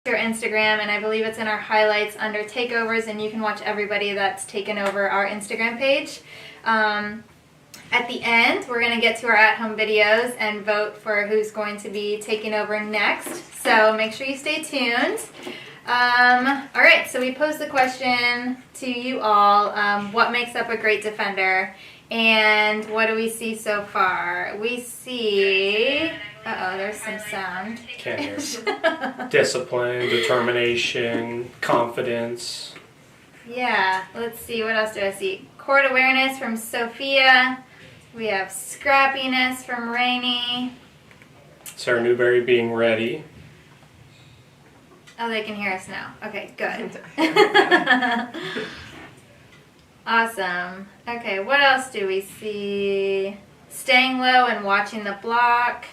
our Instagram, and I believe it's in our highlights under takeovers, and you can watch everybody that's taken over our Instagram page. At the end, we're going to get to our at-home videos and vote for who's going to be taking over next. So make sure you stay tuned. All right, so we posed the question to you all, what makes up a great defender? And what do we see so far? We see, there's some sound. Can't hear. Discipline, determination, confidence. Yeah, let's see, what else do I see? Court awareness from Sophia. We have scrappiness from Rainey. Sarah Newberry being ready. Oh, they can hear us now. Okay, good. Awesome. Okay, what else do we see? Staying low and watching the block.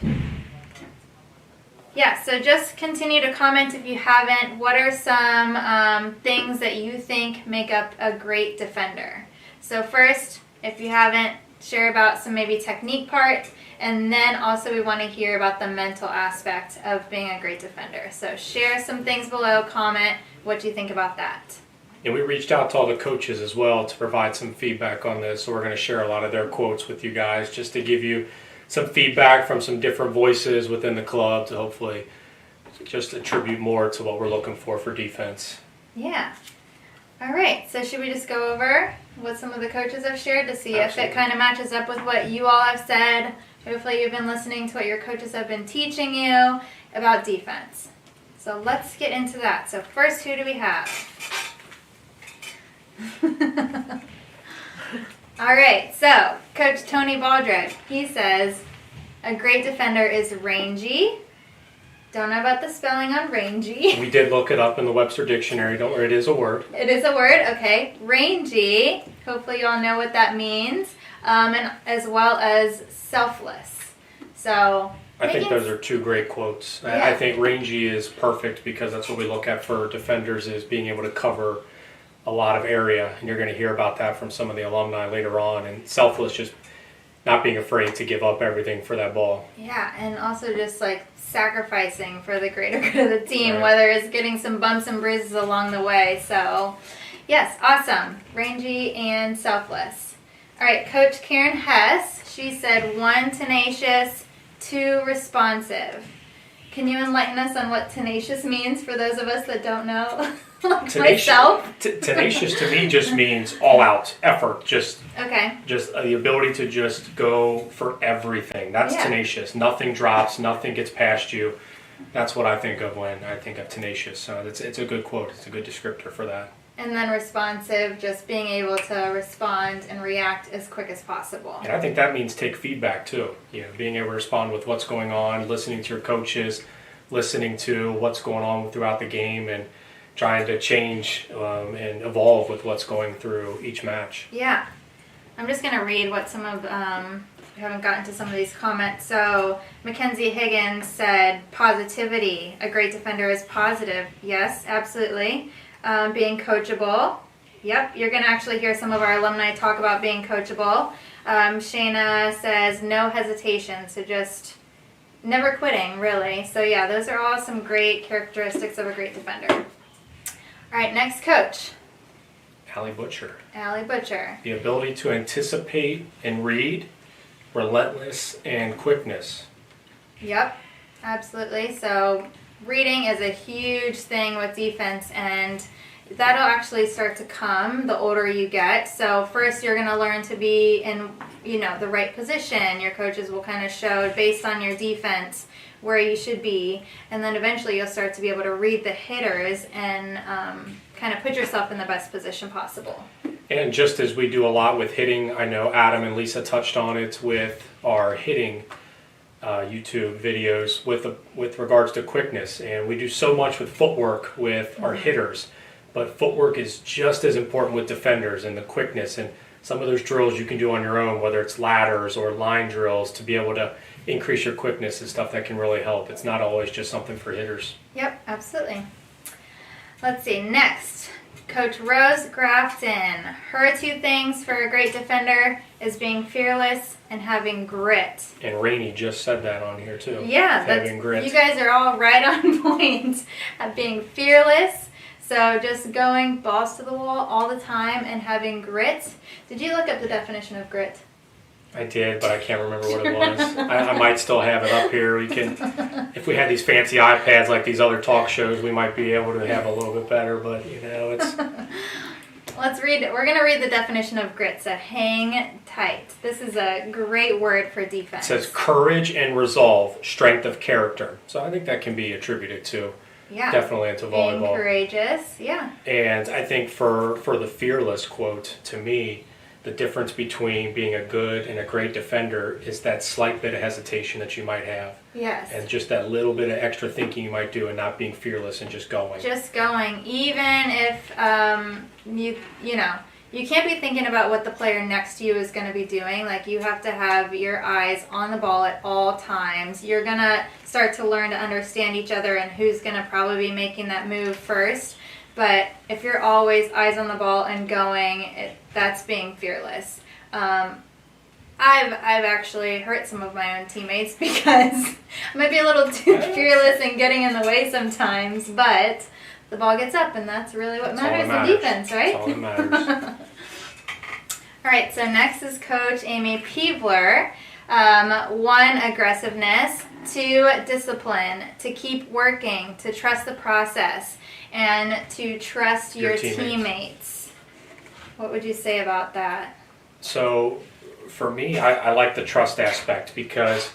Yeah, so just continue to comment if you haven't. What are some things that you think make up a great defender? So first, if you haven't, share about some maybe technique parts, and then also we want to hear about the mental aspect of being a great defender. So share some things below, comment what you think about that. And we reached out to all the coaches as well to provide some feedback on this. So we're going to share a lot of their quotes with you guys just to give you some feedback from some different voices within the club to hopefully just attribute more to what we're looking for defense. Yeah. All right, so should we just go over what some of the coaches have shared to see Absolutely. if it kind of matches up with what you all have said? Hopefully you've been listening to what your coaches have been teaching you about defense. So let's get into that. So first, who do we have? All right, so Coach Tony Baldrick, he says, a great defender is rangy. Don't know about the spelling on rangy. We did look it up in the Webster Dictionary. Don't worry, it is a word. It is a word, okay. Rangy, hopefully you all know what that means, and as well as selfless. So I think those are two great quotes. Yeah. I think rangy is perfect because that's what we look at for defenders, is being able to cover a lot of area, and you're going to hear about that from some of the alumni later on. And selfless, just not being afraid to give up everything for that ball. Yeah, and also just like sacrificing for the greater good of the team, Right. whether it's getting some bumps and bruises along the way. So, yes, awesome. Rangy and selfless. All right, Coach Karen Hess, she said 1, tenacious, 2, responsive. Can you enlighten us on what tenacious means for those of us that don't know? Like myself? Tenacious to me just means all out effort, just Okay. the ability to just go for everything. That's Yeah. tenacious. Nothing drops, nothing gets past you. That's what I think of when I think of tenacious. So it's a good quote. It's a good descriptor for that. And then responsive, just being able to respond and react as quick as possible. And I think that means take feedback too. You know, being able to respond with what's going on, listening to your coaches, listening to what's going on throughout the game, and trying to change and evolve with what's going through each match. Yeah. I'm just going to read what some of, we haven't gotten to some of these comments. So Mackenzie Higgins said, positivity. A great defender is positive. Yes, absolutely. Being coachable. Yep, you're going to actually hear some of our alumni talk about being coachable. Shayna says, no hesitation. So just never quitting, really. So yeah, those are all some great characteristics of a great defender. All right, next coach. Allie Butcher. Allie Butcher. The ability to anticipate and read, relentless, and quickness. Yep, absolutely. So reading is a huge thing with defense, and that'll actually start to come the older you get. So first you're going to learn to be in, the right position. Your coaches will kind of show based on your defense where you should be, and then eventually you'll start to be able to read the hitters and kind of put yourself in the best position possible. And just as we do a lot with hitting, I know Adam and Lisa touched on it with our hitting YouTube videos with regards to quickness, and we do so much with footwork with our hitters, but footwork is just as important with defenders, and the quickness, and some of those drills you can do on your own, whether it's ladders or line drills, to be able to increase your quickness is stuff that can really help. It's not always just something for hitters. Yep, absolutely. Let's see, next, Coach Rose Grafton. Her 2 things for a great defender is being fearless and having grit. And Rainey just said that on here too. Yeah, having grit. You guys are all right on point at being fearless. So just going balls to the wall all the time and having grit. Did you look up the definition of grit? I did, but I can't remember what it was. I might still have it up here. We can, if we had these fancy iPads like these other talk shows, we might be able to have a little bit better. But it's. Let's read it. We're going to read the definition of grit. So hang tight. This is a great word for defense. It says courage and resolve, strength of character. So I think that can be attributed to. Yeah. Definitely into volleyball. Being courageous. Yeah. And I think for the fearless quote, to me, the difference between being a good and a great defender is that slight bit of hesitation that you might have. Yes. And just that little bit of extra thinking you might do and not being fearless and just going. Just going. Even if, you can't be thinking about what the player next to you is going to be doing. Like, you have to have your eyes on the ball at all times. You're going to start to learn to understand each other and who's going to probably be making that move first. But if you're always eyes on the ball and going, that's being fearless. I've actually hurt some of my own teammates because I might be a little too fearless and getting in the way sometimes, but the ball gets up, and that's really what matters in defense, right? That's all that matters. All right, so next is Coach Amy Peebler. 1, aggressiveness. 2, discipline. To keep working, to trust the process, and to trust your teammates. What would you say about that? So, for me, I like the trust aspect because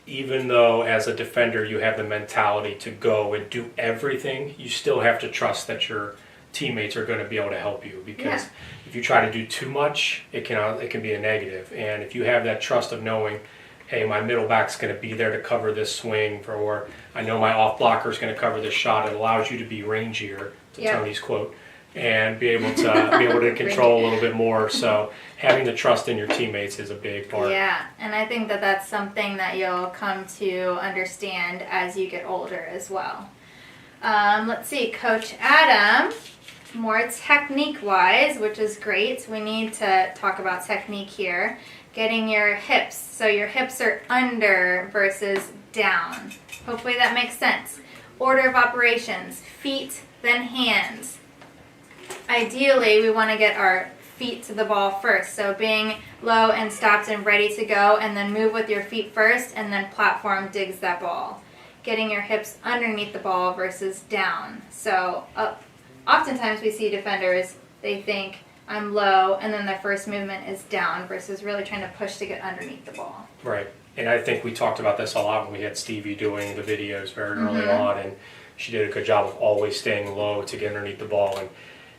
even though as a defender you have the mentality to go and do everything, you still have to trust that your teammates are going to be able to help you, because if you try to do too much, it can be a negative. And if you have that trust of knowing, hey, my middle back's going to be there to cover this swing, or I know my off blocker is going to cover this shot, it allows you to be rangier, to Tony's quote, and be able to control a little bit more. So having the trust in your teammates is a big part. Yeah, and I think that that's something that you'll come to understand as you get older as well. Let's see, Coach Adam, more technique-wise, which is great. We need to talk about technique here. Getting your hips, so your hips are under versus down. Hopefully that makes sense. Order of operations, feet, then hands. Ideally, we want to get our feet to the ball first. So being low and stopped and ready to go, and then move with your feet first, and then platform digs that ball. Getting your hips underneath the ball versus down. So oftentimes we see defenders, they think, I'm low, and then their first movement is down versus really trying to push to get underneath the ball. Right. And I think we talked about this a lot when we had Stevie doing the videos very early on, and she did a good job of always staying low to get underneath the ball.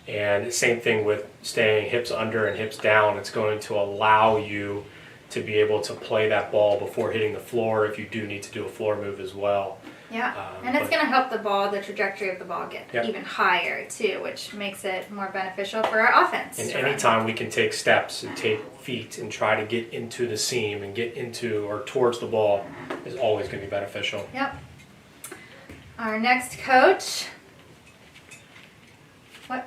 And same thing with staying hips under and hips down. It's going to allow you to be able to play that ball before hitting the floor if you do need to do a floor move as well. Yeah, and it's going to help the trajectory of the ball get even higher too, which makes it more beneficial for our offense. And anytime we can take steps and take feet and try to get into the seam and get into or towards the ball is always going to be beneficial. Yep. Our next coach. What?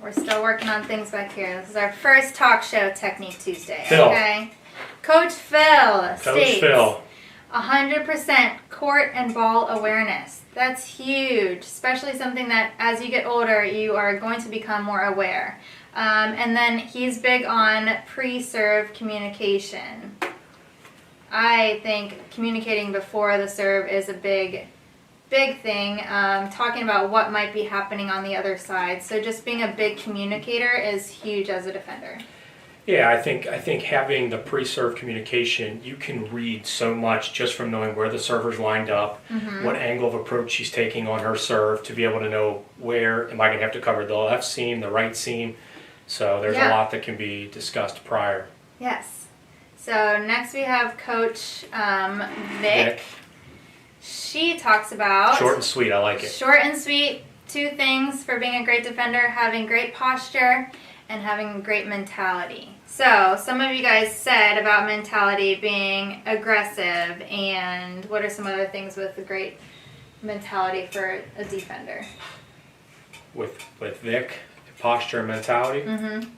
We're still working on things back here. This is our first talk show Technique Tuesday. Phil. Okay. Coach Phil states, Phil. 100% court and ball awareness. That's huge, especially something that as you get older, you are going to become more aware. And then he's big on pre-serve communication. I think communicating before the serve is a big thing, talking about what might be happening on the other side. So just being a big communicator is huge as a defender. Yeah, I think having the pre-serve communication, you can read so much just from knowing where the server's lined up, what angle of approach she's taking on her serve, to be able to know where am I going to have to cover the left seam, the right seam. So there's a lot that can be discussed prior. Yes. So next we have Coach Vic. She talks about... Short and sweet, I like it. Short and sweet, 2 things for being a great defender: having great posture and having great mentality. So some of you guys said about mentality being aggressive, and what are some other things with the great mentality for a defender? With Vic, posture and mentality. Mm-hmm.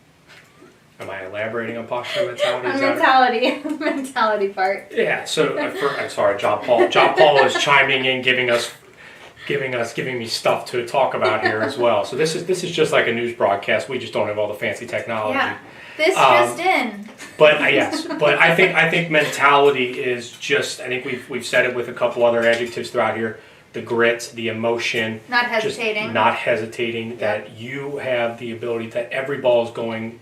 Am I elaborating on posture and mentality? Mentality part. Yeah. So I'm sorry, John Paul. John Paul is chiming in, giving me stuff to talk about here as well. So this is just like a news broadcast. We just don't have all the fancy technology. Yeah. This just in. But yes, but I think mentality is just. I think we've said it with a couple other adjectives throughout here. The grit, the emotion. Not hesitating. Just not hesitating. Yep. That you have the ability that every ball is going.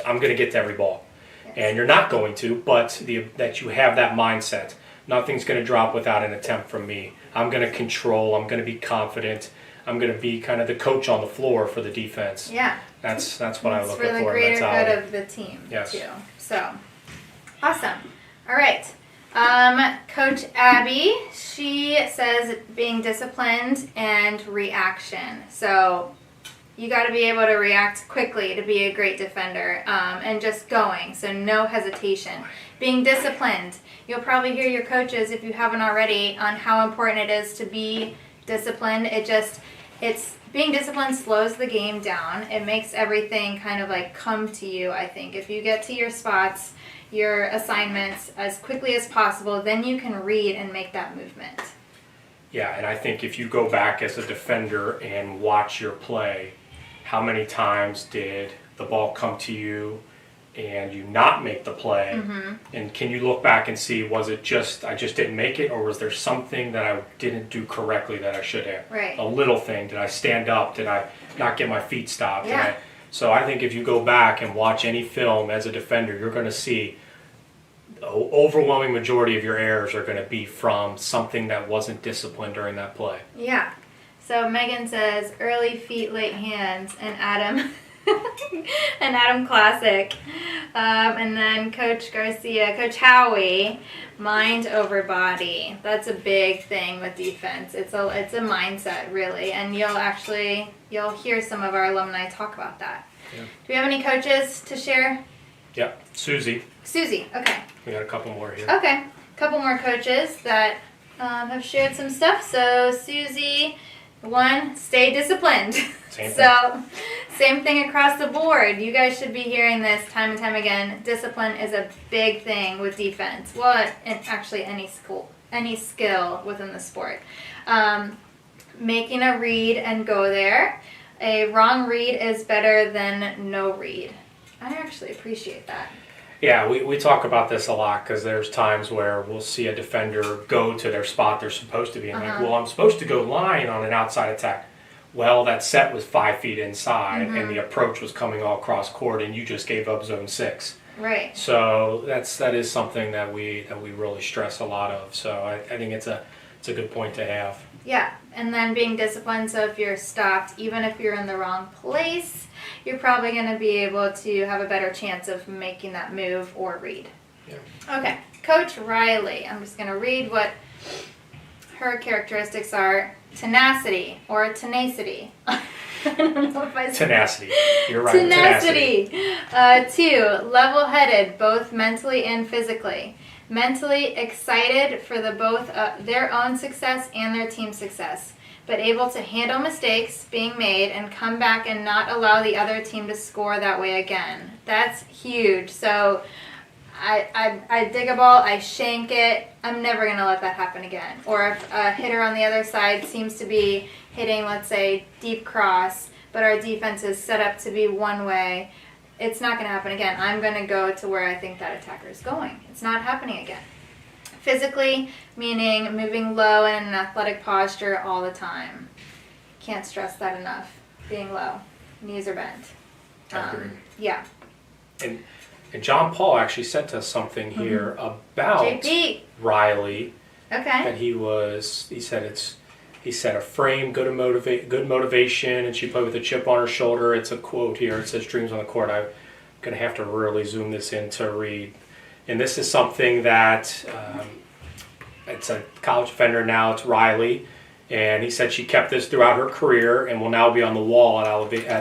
I'm going to get to every ball, yes. And you're not going to. But that you have that mindset. Nothing's going to drop without an attempt from me. I'm going to control. I'm going to be confident. I'm going to be kind of the coach on the floor for the defense. Yeah. That's what I look for. For the greater good of the team, yes. Too. So, awesome. All right. Coach Abby, she says being disciplined and reaction. So, you got to be able to react quickly to be a great defender, and just going. So, no hesitation. Being disciplined. You'll probably hear your coaches, if you haven't already, on how important it is to be disciplined. Being disciplined slows the game down. It makes everything kind of like come to you, I think. If you get to your spots, your assignments as quickly as possible, then you can read and make that movement. Yeah, and I think if you go back as a defender and watch your play, how many times did the ball come to you and you not make the play? Mm-hmm. And can you look back and see, was it just I just didn't make it, or was there something that I didn't do correctly that I should have? Right. A little thing. Did I stand up? Did I not get my feet stopped? Yeah. So I think if you go back and watch any film as a defender, you're going to see the overwhelming majority of your errors are going to be from something that wasn't disciplined during that play. Yeah. So Megan says early feet, late hands, and Adam... an Adam classic. And then Coach Garcia, Coach Howie, mind over body. That's a big thing with defense. It's a mindset, really. And you'll hear some of our alumni talk about that. Yeah. Do we have any coaches to share? Yep. Susie, okay. We got a couple more here. Okay. A couple more coaches that have shared some stuff. So Susie, one, stay disciplined. Same thing across the board. You guys should be hearing this time and time again. Discipline is a big thing with defense. Well, and actually any skill within the sport. Making a read and go there. A wrong read is better than no read. I actually appreciate that. Yeah, we talk about this a lot because there's times where we'll see a defender go to their spot they're supposed to be in. Like, well, I'm supposed to go line on an outside attack. Well, that set was 5 feet inside, and the approach was coming all cross court, and you just gave up zone 6. Right. So that is something that we really stress a lot of. So I think it's a good point to have. Yeah, and then being disciplined. So if you're stopped, even if you're in the wrong place, you're probably going to be able to have a better chance of making that move or read. Yeah. Okay, Coach Riley. I'm just going to read what her characteristics are. Tenacity or tenacity. I don't know if I said Tenacity. You're right. Tenacity. 2, level-headed, both mentally and physically. Mentally excited for both their own success and their team's success, but able to handle mistakes being made and come back and not allow the other team to score that way again. That's huge. So I dig a ball, I shank it, I'm never going to let that happen again. Or if a hitter on the other side seems to be hitting, let's say, deep cross, but our defense is set up to be one way, it's not going to happen again. I'm going to go to where I think that attacker is going. It's not happening again. Physically, meaning moving low in an athletic posture all the time. Can't stress that enough. Being low. Knees are bent. Yeah. And John Paul actually sent us something here about JP. Riley. Okay. That he said a frame, good motivation, and she played with a chip on her shoulder. It's a quote here. It says dreams on the court. I'm going to have to really zoom this in to read. And this is something that it's a college defender now. It's Riley. And he said she kept this throughout her career and will now be on the wall at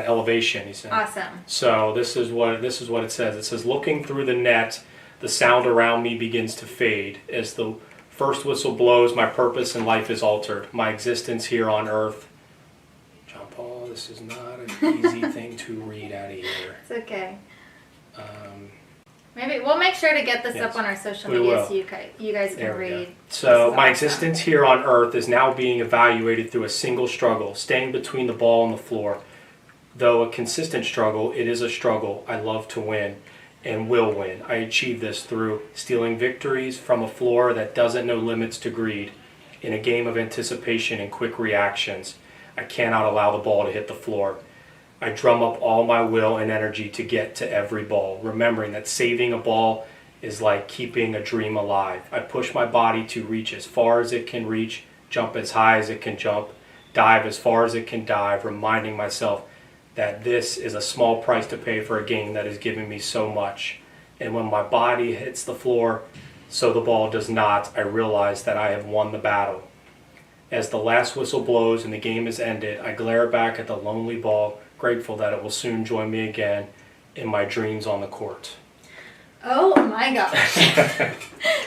elevation, he said. Awesome. So this is what it says. It says, looking through the net, the sound around me begins to fade as the First whistle blows, my purpose in life is altered. My existence here on earth. John Paul, this is not an easy thing to read out of here. It's okay. Maybe we'll make sure to get this up on our social media so you guys can read. So my existence here on earth is now being evaluated through a single struggle, staying between the ball and the floor. Though a consistent struggle, it is a struggle. I love to win and will win. I achieve this through stealing victories from a floor that doesn't know limits to greed. In a game of anticipation and quick reactions, I cannot allow the ball to hit the floor. I drum up all my will and energy to get to every ball, remembering that saving a ball is like keeping a dream alive. I push my body to reach as far as it can reach, jump as high as it can jump, dive as far as it can dive, reminding myself that this is a small price to pay for a game that has given me so much. And when my body hits the floor, so the ball does not, I realize that I have won the battle. As the last whistle blows and the game is ended, I glare back at the lonely ball, grateful that it will soon join me again in my dreams on the court. Oh my gosh.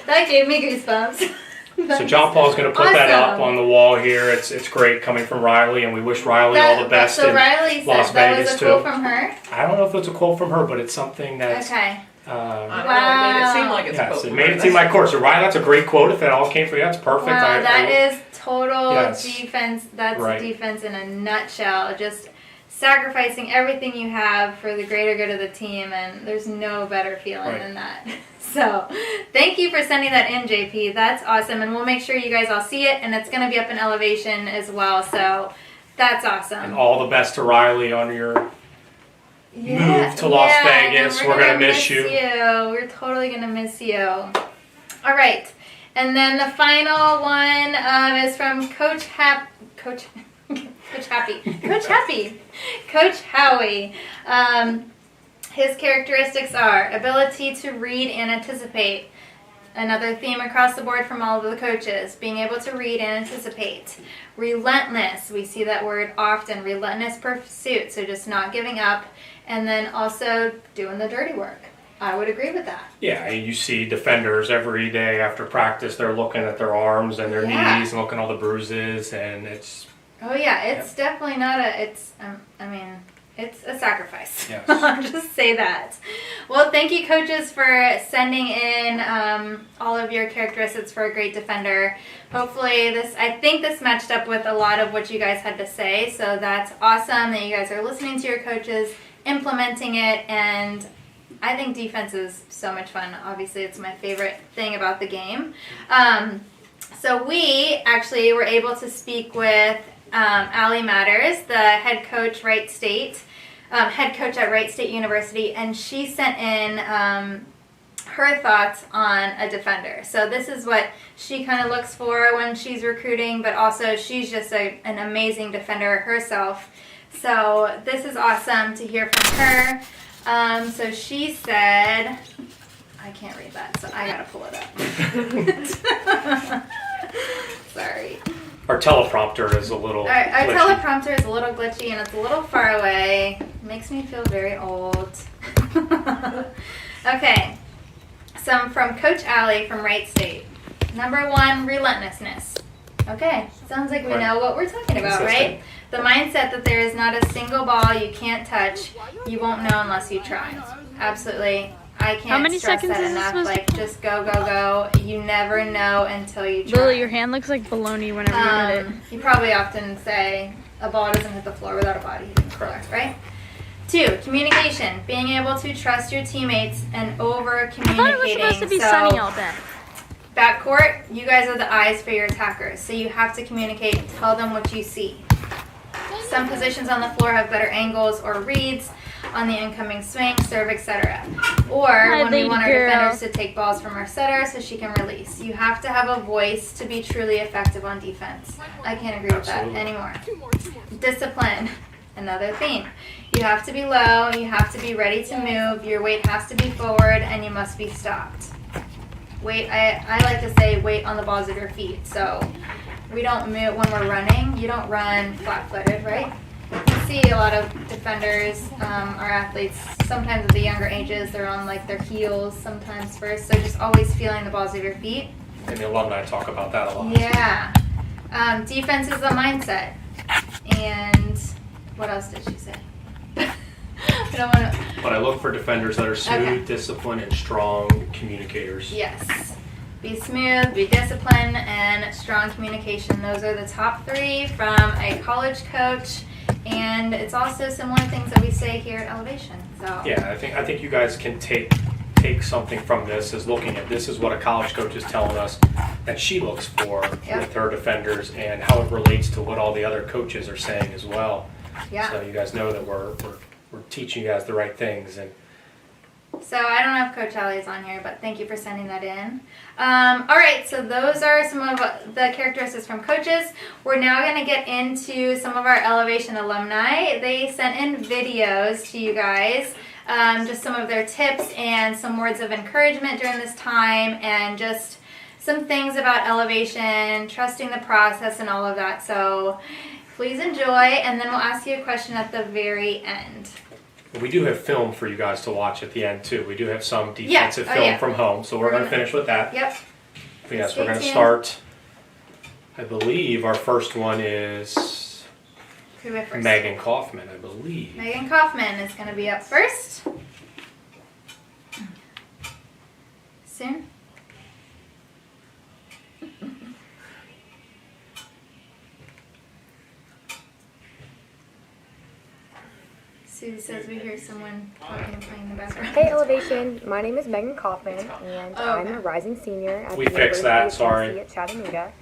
That gave me goosebumps. So John Paul's going to put that up on the wall here. It's great coming from Riley, and we wish Riley all the best in Riley said Las that Vegas was a quote from her? I don't know if it's a quote from her, but it's something that's... Okay. I don't know, it made it seem like it's a quote. It made it seem like court. So Riley, that's a great quote. If it all came from you, that's perfect. Wow, that is total defense. That's defense in a nutshell. Just sacrificing everything you have for the greater good of the team, and there's no better feeling than that. So thank you for sending that in, JP. That's awesome, and we'll make sure you guys all see it, and it's going to be up in elevation as well, so that's awesome. And all the best to Riley on your move to Las Vegas. We're going to miss you. We're totally going to miss you. All right, and then the final one is from Coach Howie. His characteristics are ability to read and anticipate. Another theme across the board from all of the coaches, being able to read and anticipate. Relentless, we see that word often, relentless pursuit, so just not giving up. And then also doing the dirty work. I would agree with that. Yeah, you see defenders every day after practice, they're looking at their arms and their knees and looking at all the bruises, and it's... Oh yeah, it's definitely not it's a sacrifice. Yes. I'll just say that. Well, thank you, coaches, for sending in all of your characteristics for a great defender. Hopefully I think this matched up with a lot of what you guys had to say, so that's awesome that you guys are listening to your coaches, implementing it, and I think defense is so much fun. Obviously, it's my favorite thing about the game. So we actually were able to speak with Allie Matters, the head coach at Wright State University, and she sent in her thoughts on a defender. So this is what she kind of looks for when she's recruiting, but also she's just an amazing defender herself. So this is awesome to hear from her. So she said, I can't read that, so I gotta pull it up. Sorry. Our teleprompter is a little glitchy. Our teleprompter is a little glitchy and it's a little far away. It makes me feel very old. Okay. Some from Coach Allie from Wright State. Number 1, relentlessness. Okay. Sounds like we know what we're talking about, right? The mindset that there is not a single ball you can't touch. You won't know unless you try. Absolutely. I can't stress that enough. Like, just go, go, go. You never know until you try. Lily, your hand looks like baloney whenever you hit it. You probably often say a ball doesn't hit the floor without a body hitting the floor, right? 2, communication. Being able to trust your teammates and over-communicating. I thought it was supposed to be sunny all day. Backcourt, you guys are the eyes for your attackers, so you have to communicate and tell them what you see. Some positions on the floor have better angles or reads on the incoming swing, serve, etc. Or when we want our defenders to take balls from our setter so she can release. You have to have a voice to be truly effective on defense. I can't agree with that anymore. Discipline, another theme. You have to be low, you have to be ready to move, your weight has to be forward, and you must be stopped. Weight, I like to say weight on the balls of your feet. So we don't move when we're running. You don't run flat-footed, right? You see a lot of defenders, our athletes, sometimes at the younger ages, they're on like their heels sometimes first. So just always feeling the balls of your feet. and the alumni talk about that a lot. Yeah. Defense is the mindset. And what else did she say? I don't want to. But I look for defenders that are smooth, Okay. disciplined, and strong communicators. Yes. Be smooth, be disciplined, and strong communication. Those are the top 3 from a college coach. And it's also similar things that we say here at Elevation. So Yeah, I think you guys can take something from this as looking at this is what a college coach is telling us that she looks for Yep. with her defenders and how it relates to what all the other coaches are saying as well. yeah. So you guys know that we're teaching you guys the right things. And So I don't know if Coach Ali is on here, but thank you for sending that in. All right, so those are some of the characteristics from coaches. We're now going to get into some of our Elevation alumni. They sent in videos to you guys, just some of their tips and some words of encouragement during this time, and just some things about Elevation, trusting the process, and all of that. So please enjoy, and then we'll ask you a question at the very end. we do have film for you guys to watch at the end too. We do have some defensive film from home, so we're going to finish with that. Yep. But yes, Stay we're going to tuned. start. I believe our first one is Who went first? Megan Kaufman, I believe. Megan Kaufman is going to be up first. Soon. Susie says we hear someone talking and playing in the background. Hey Elevation, my name is Megan Kaufman, and I'm a rising senior at the fixed University that, of sorry. Tennessee at Chattanooga.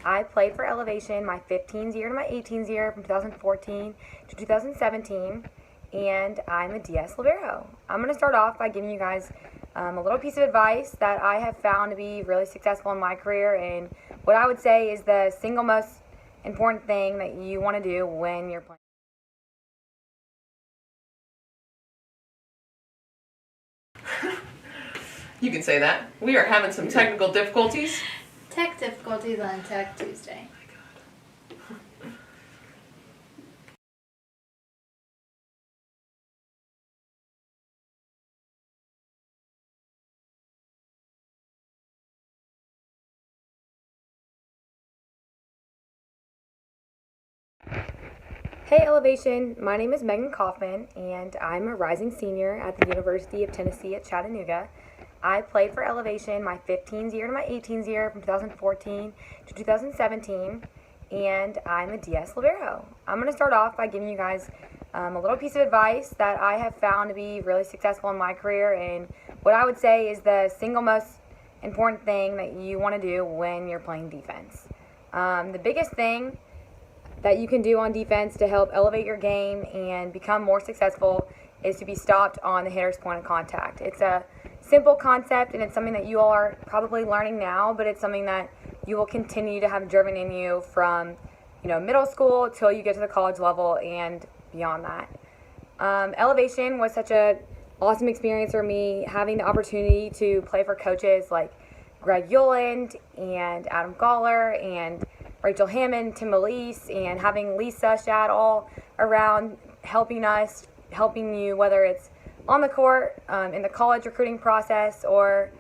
I played for Elevation my 15th year to my 18th year from 2014 to 2017, and I'm a DS Libero. I'm going to start off by giving you guys a little piece of advice that I have found to be really successful in my career, and what I would say is the single most important thing that you want to do when you're playing. You can say that. We are having some technical difficulties. Tech difficulties on Tech Tuesday. Hey Elevation, my name is Megan Kaufman, and I'm a rising senior at the University of Tennessee at Chattanooga. I played for Elevation my 15th year to my 18th year from 2014 to 2017, and I'm a DS Libero. I'm going to start off by giving you guys a little piece of advice that I have found to be really successful in my career, and what I would say is the single most important thing that you want to do when you're playing defense. The biggest thing that you can do on defense to help elevate your game and become more successful is to be stopped on the hitter's point of contact. It's a simple concept, and it's something that you all are probably learning now, but it's something that you will continue to have driven in you from middle school till you get to the college level and beyond that. Elevation was such a awesome experience for me, having the opportunity to play for coaches like Greg Yoland and Adam Galler and Rachel Hammond, Tim Elise, and having Lisa Shad all around helping you, whether it's on the court, in the college recruiting process, or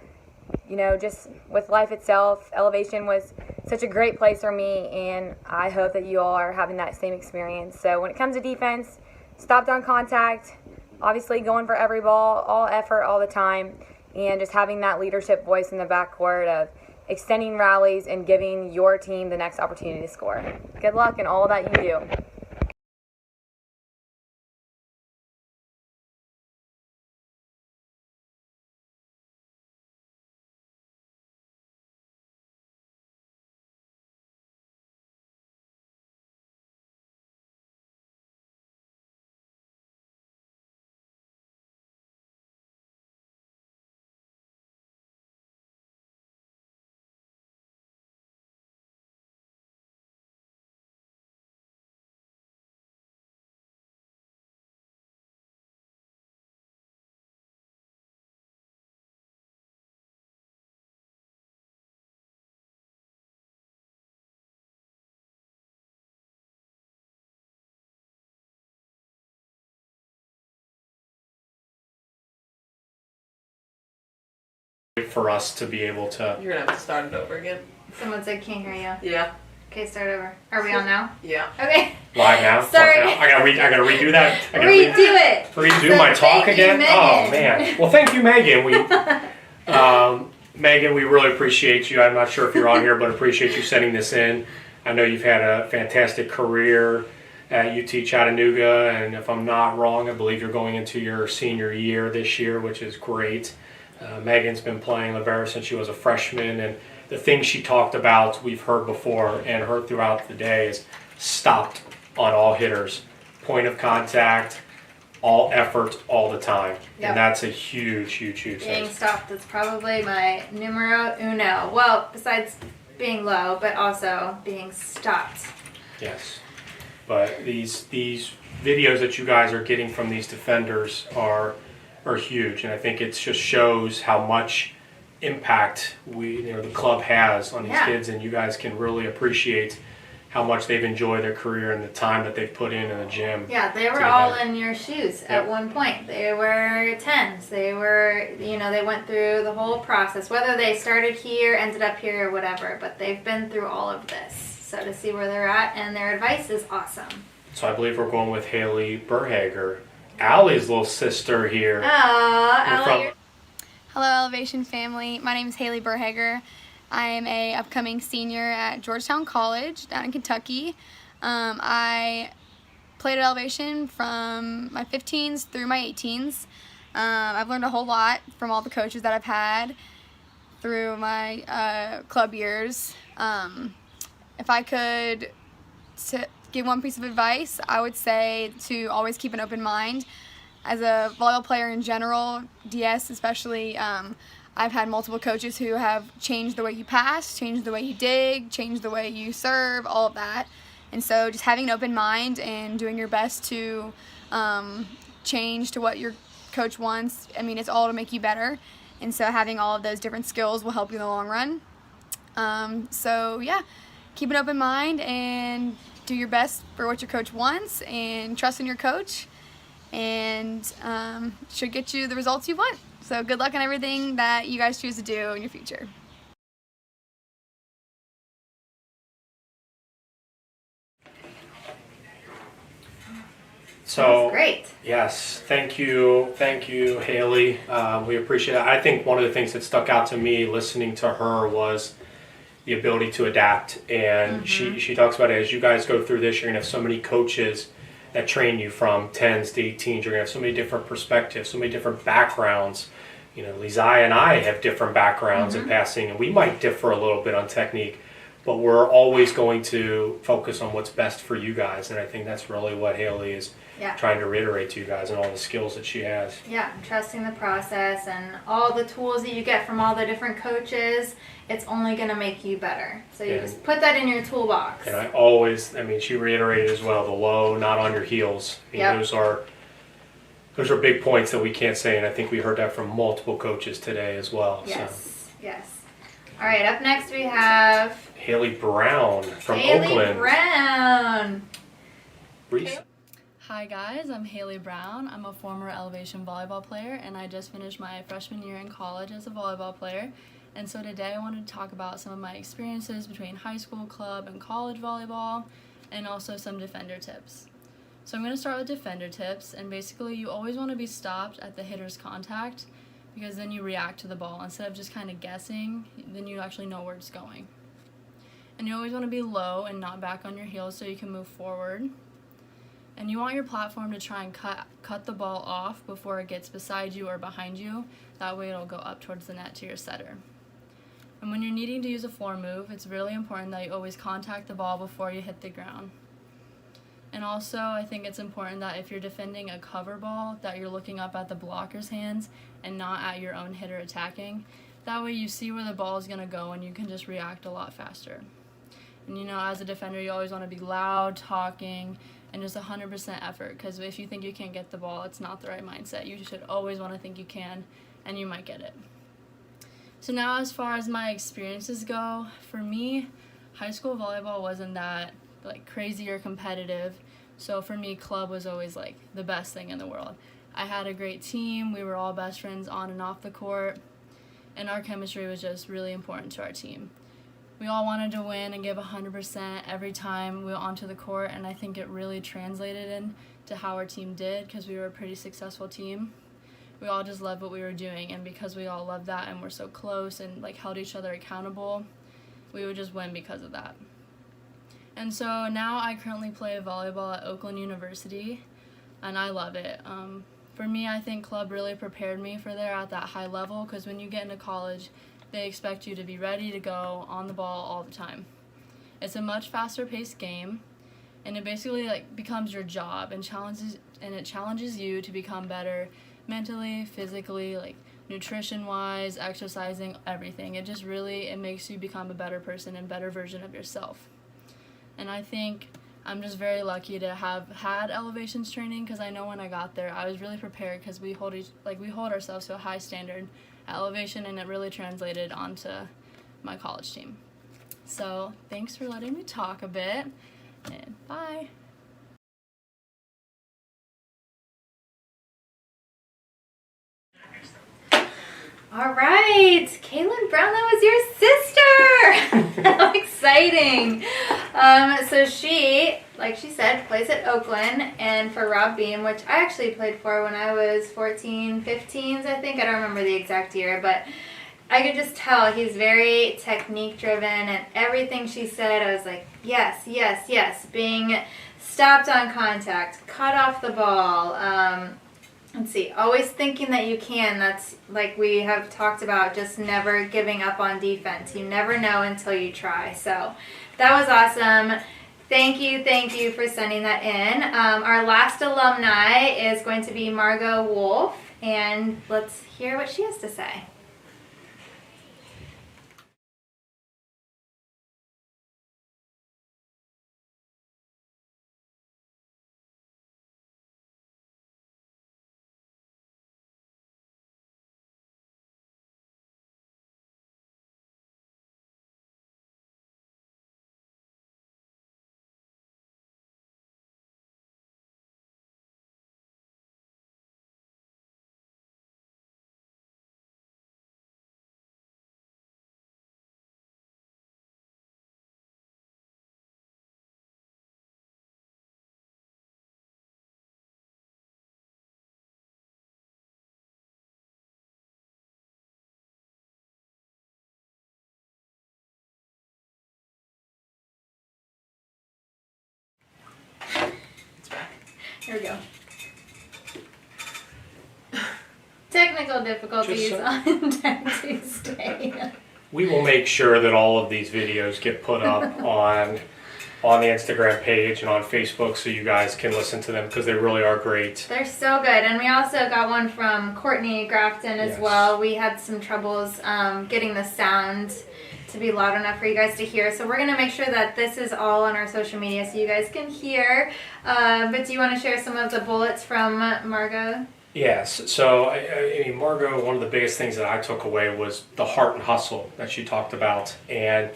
just with life itself. Elevation was such a great place for me, and I hope that you all are having that same experience. So when it comes to defense, stop down contact, obviously going for every ball, all effort all the time, and just having that leadership voice in the backcourt of extending rallies and giving your team the next opportunity to score. Good luck in all that you do. for us to be able to. You're gonna have to start it over again. Someone said can't hear you. Yeah. Okay, start over. Are we on now? Yeah. Okay. Live now? Sorry. Talk now? I gotta redo that. Redo it. Redo So my talk thank you, again? Megan. Oh, man. Well, thank you, Megan. Megan, we really appreciate you. I'm not sure if you're on here, but appreciate you sending this in. I know you've had a fantastic career at UT Chattanooga, and if I'm not wrong, I believe you're going into your senior year this year, which is great. Megan's been playing libero since she was a freshman, and the things she talked about we've heard before and heard throughout the day is stopped on all hitters, point of contact, all effort, all the time. Yep. And that's a huge Being thing. stopped is probably my numero uno. Well, besides being low, but also being stopped. Yes. But these videos that you guys are getting from these defenders are huge, and I think it just shows how much impact the club has on these kids, and you guys can really appreciate how much they've enjoyed their career and the time that they've put in the gym. Yeah, they were all in your shoes at one point. They were 10s. They were, they went through the whole process, whether they started here, ended up here, or whatever, but they've been through all of this. So to see where they're at, and their advice is awesome. So I believe we're going with Haley Burhager, Allie's little sister here. Oh, Allie. Hello, Elevation family. My name is Haley Burhager. I am a upcoming senior at Georgetown College down in Kentucky. I played at Elevation from my 15s through my 18s. I've learned a whole lot from all the coaches that I've had through my club years. If I could give one piece of advice, I would say to always keep an open mind. As a volleyball player in general, DS especially, I've had multiple coaches who have changed the way you pass, changed the way you dig, changed the way you serve, all of that. And so just having an open mind and doing your best to change to what your coach wants, it's all to make you better. And so having all of those different skills will help you in the long run. Keep an open mind and do your best for what your coach wants and trust in your coach, and should get you the results you want. So good luck on everything that you guys choose to do in your future. So that's great. Yes, thank you, Haley. We appreciate it. I think one of the things that stuck out to me listening to her was the ability to adapt, and she talks about it as you guys go through this. You're gonna have so many coaches that train you from 10s to 18s. You're gonna have so many different perspectives, so many different backgrounds. Lizai and I have different backgrounds in passing, and we might differ a little bit on technique, but we're always going to focus on what's best for you guys. And I think that's really what Haley is trying to reiterate to you guys, and all the skills that she has. Yeah, trusting the process and all the tools that you get from all the different coaches, it's only going to make you better. So you just put that in your toolbox. And I always, she reiterated as well, the low, not on your heels. Those are big points that we can't say, and I think we heard that from multiple coaches today as well. Yes, yes. All right, up next we have Haley Brown from Haley Oakland. Brown. Reese? Hi guys, I'm Haley Brown. I'm a former Elevation volleyball player, and I just finished my freshman year in college as a volleyball player. And so today I wanted to talk about some of my experiences between high school, club, and college volleyball, and also some defender tips. So I'm going to start with defender tips, and basically you always want to be stopped at the hitter's contact, because then you react to the ball. Instead of just kind of guessing, then you actually know where it's going. And you always want to be low and not back on your heels so you can move forward. And you want your platform to try and cut the ball off before it gets beside you or behind you. That way it'll go up towards the net to your setter. And when you're needing to use a floor move, it's really important that you always contact the ball before you hit the ground. And also, I think it's important that if you're defending a cover ball, that you're looking up at the blocker's hands and not at your own hitter attacking. That way you see where the ball is going to go and you can just react a lot faster. And as a defender, you always want to be loud, talking, and just 100% effort, because if you think you can't get the ball, it's not the right mindset. You should always want to think you can, and you might get it. So now as far as my experiences go, for me, high school volleyball wasn't that crazy or competitive. So for me, club was always the best thing in the world. I had a great team. We were all best friends on and off the court. and our chemistry was just really important to our team. We all wanted to win and give 100% every time we went onto the court, and I think it really translated into how our team did because we were a pretty successful team. We all just loved what we were doing, and because we all loved that and we're so close and like held each other accountable, we would just win because of that. And so now I currently play volleyball at Oakland University, and I love it. For me, I think club really prepared me for there at that high level because when you get into college, they expect you to be ready to go on the ball all the time. It's a much faster paced game, and it basically like becomes your job and it challenges you to become better mentally, physically, like nutrition-wise, exercising, everything. It just really, it makes you become a better person and better version of yourself. And I think I'm just very lucky to have had elevations training because I know when I got there, I was really prepared because we hold ourselves to a high standard at elevation, and it really translated onto my college team. So thanks for letting me talk a bit, and bye. All right, Kaylin Brown, that was your sister. How exciting. So she, like she said, plays at Oakland, and for Rob Beam, which I actually played for when I was 14, 15, I think. I don't remember the exact year, but I could just tell he's very technique driven, and everything she said, I was like, yes, yes, yes. Being stopped on contact, cut off the ball, let's see, always thinking that you can. That's like we have talked about, just never giving up on defense. You never know until you try. So that was awesome. Thank you for sending that in. Our last alumni is going to be Margo Wolf, and let's hear what she has to say. Here we go. Technical difficulties on Tuesday. We will make sure that all of these videos get put up on the Instagram page and on Facebook so you guys can listen to them because they really are great. They're so good. And we also got one from Courtney Grafton as well. We had some troubles getting the sound to be loud enough for you guys to hear. So we're going to make sure that this is all on our social media so you guys can hear. But do you want to share some of the bullets from Margo? Yes. So, I mean, Margo, one of the biggest things that I took away was the heart and hustle that she talked about. And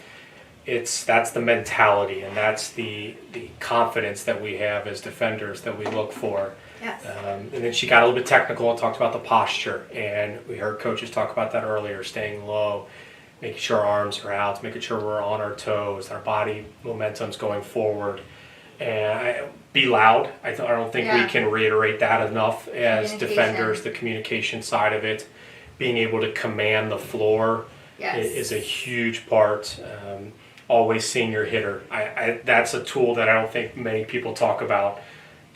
that's the mentality, and that's the confidence that we have as defenders that we look for. Yes. And then she got a little bit technical and talked about the posture. And we heard coaches talk about that earlier, staying low, making sure our arms are out, making sure we're on our toes, our body momentum's going forward. And be loud. I don't think we can reiterate that enough as defenders, the communication side of it. Being able to command the floor is a huge part. Always seeing your hitter. That's a tool that I don't think many people talk about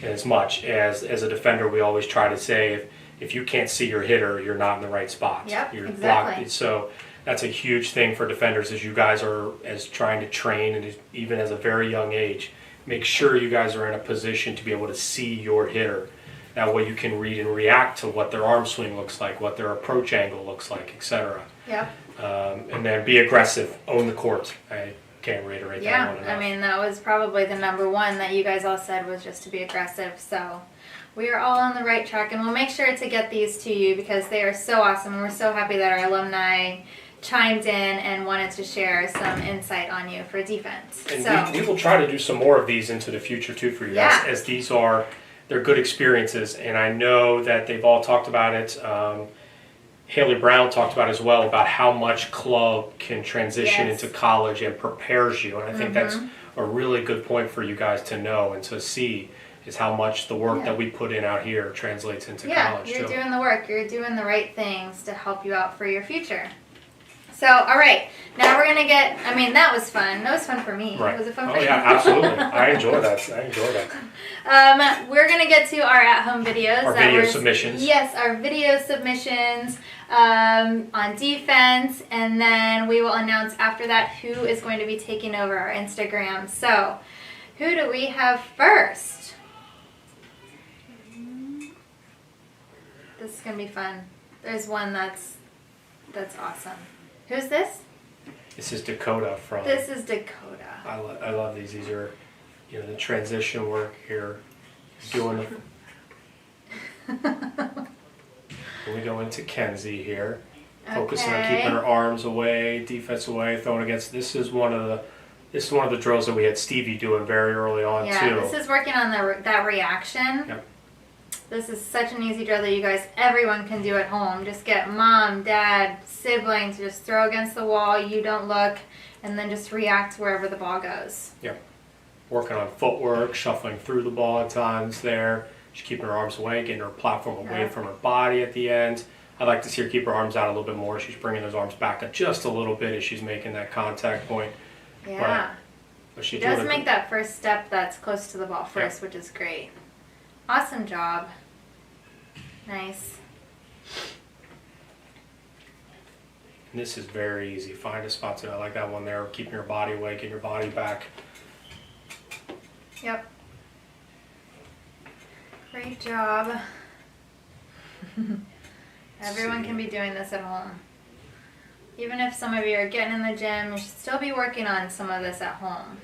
as much. As a defender, we always try to say, if you can't see your hitter, you're not in the right spot. Yep, you're exactly. blocked. So that's a huge thing for defenders as you guys are trying to train, and even as a very young age. Make sure you guys are in a position to be able to see your hitter. That way you can read and react to what their arm swing looks like, what their approach angle looks like, etc. Yep. And then be aggressive, own the court. I can't reiterate that one enough. I mean, that was probably the number one that you guys all said was just to be aggressive. So we are all on the right track, and we'll make sure to get these to you because they are so awesome. We're so happy that our alumni chimed in and wanted to share some insight on you for defense. And we will try to do some more of these into the future too for you guys, as they're good experiences, and I know that they've all talked about it. Haley Brown talked about as well, about how much club can transition Yes. into college and prepares you. And I think that's a really good point for you guys to know and to see, is how much the work that we put in out here translates into college. You're too. doing the work. You're doing the right things to help you out for your future. So, all right. Now we're going to get, I mean, that was fun. That was fun for me. Right. Was it fun Oh for you? yeah, absolutely. I enjoy that. We're going to get to our at-home videos. Our video submissions. Yes, our video submissions on defense. And then we will announce after that who is going to be taking over our Instagram. So, who do we have first? This is going to be fun. There's one that's awesome. Who's this? This is Dakota from. This is Dakota. I love these. These are, the transition work here. Doing. When we go into Kenzie here, focusing on keeping her arms away, defense away, throwing against. This is one of the drills that we had Stevie doing very early on too. This is working on that reaction. Yep. This is such an easy drill that everyone can do at home. Just get mom, dad, siblings, just throw against the wall, you don't look, and then just react wherever the ball goes. Yep. Working on footwork, shuffling through the ball at times there. She's keeping her arms away, getting her platform away from her body at the end. I'd like to see her keep her arms out a little bit more. She's bringing those arms back up just a little bit as she's making that contact point. Yeah. But She does make that first step that's close to the ball first, which is great. Awesome job. Nice. And this is very easy. Find a spot. So I like that one there. Keeping your body away, getting your body back. Yep. Great job. Everyone can be doing this at home. Even if some of you are getting in the gym, you should still be working on some of this at home.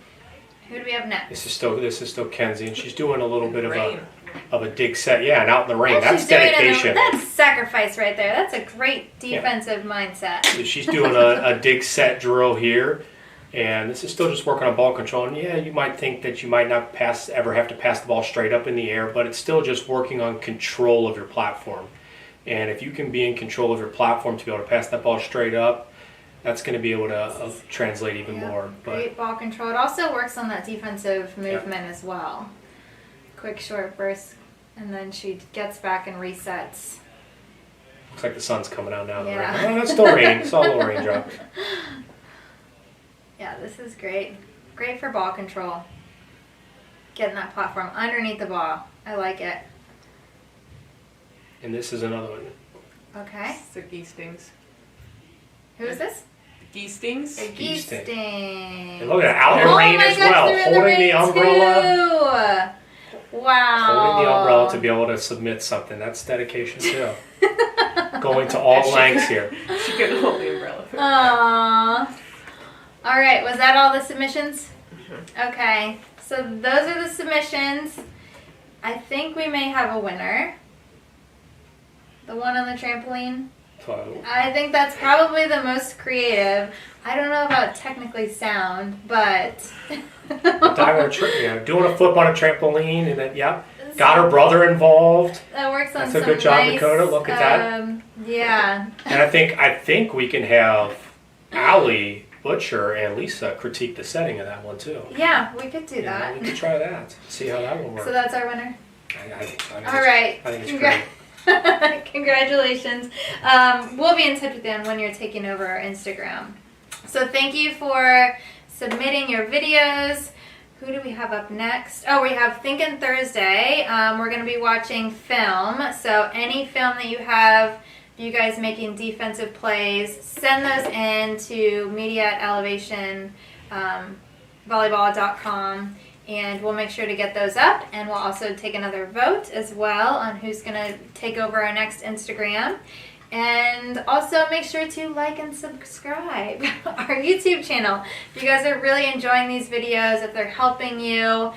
Who do we have next? This is still Kenzie, and she's doing a little bit of a dig set. Yeah, and out in the rain. That's She's doing dedication. That's sacrifice right there. That's a great defensive mindset. She's doing a dig set drill here, and this is still just working on ball control. And yeah, you might think that you might not ever have to pass the ball straight up in the air, but it's still just working on control of your platform. And if you can be in control of your platform to be able to pass that ball straight up, that's going to be able to translate even more. But great ball control. It also works on that defensive movement as well. Quick short burst, and then she gets back and resets. Looks like the sun's coming out now. Yeah. Oh, that's still rain. It's all a little raindrop. Yeah, this is great. Great for ball control. Getting that platform underneath the ball. I like it. And this is another one. Okay. It's the geese stings. Who is this? Geese stings? The geese sting. sting. And look at it, out in the rain as well. Holding the umbrella. Wow. Holding the umbrella to be able to submit something. That's dedication too. Going to all lengths here. She couldn't hold the umbrella. Aww. All right, was that all the submissions? Okay, so those are the submissions. I think we may have a winner. The one on the trampoline. I think that's probably the most creative. I don't know about technically sound, but doing a flip on a trampoline, and then got her brother involved. That works on That's some a good job, nice, Dakota. Look at that. Yeah. And I think we can have Allie, Butcher, and Lisa critique the setting of that one too. Yeah, we could do that. We could try that. See how that will work. So that's our winner. I think All right. I think it's great. Congratulations. We'll be in touch with them when you're taking over our Instagram. So thank you for submitting your videos. Who do we have up next? Oh, we have Thinkin' Thursday. We're going to be watching film. So any film that you have, you guys making defensive plays, send those in to media@elevationvolleyball.com. And we'll make sure to get those up, and we'll also take another vote as well on who's going to take over our next Instagram. And also make sure to like and subscribe our YouTube channel. If you guys are really enjoying these videos, if they're helping you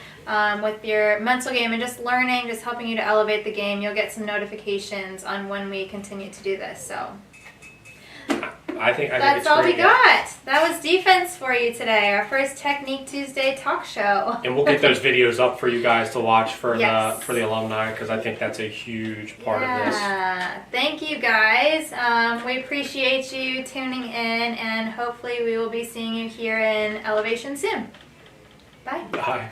with your mental game and just learning, just helping you to elevate the game, you'll get some notifications on when we continue to do this. So I think That's it's all great. we got. That was defense for you today. Our first Technique Tuesday talk show. And we'll get those videos up for you guys to watch for Yes. the alumni, because I think that's a huge part of this. Thank you guys. We appreciate you tuning in, and hopefully we will be seeing you here in Elevation soon. Bye. Bye.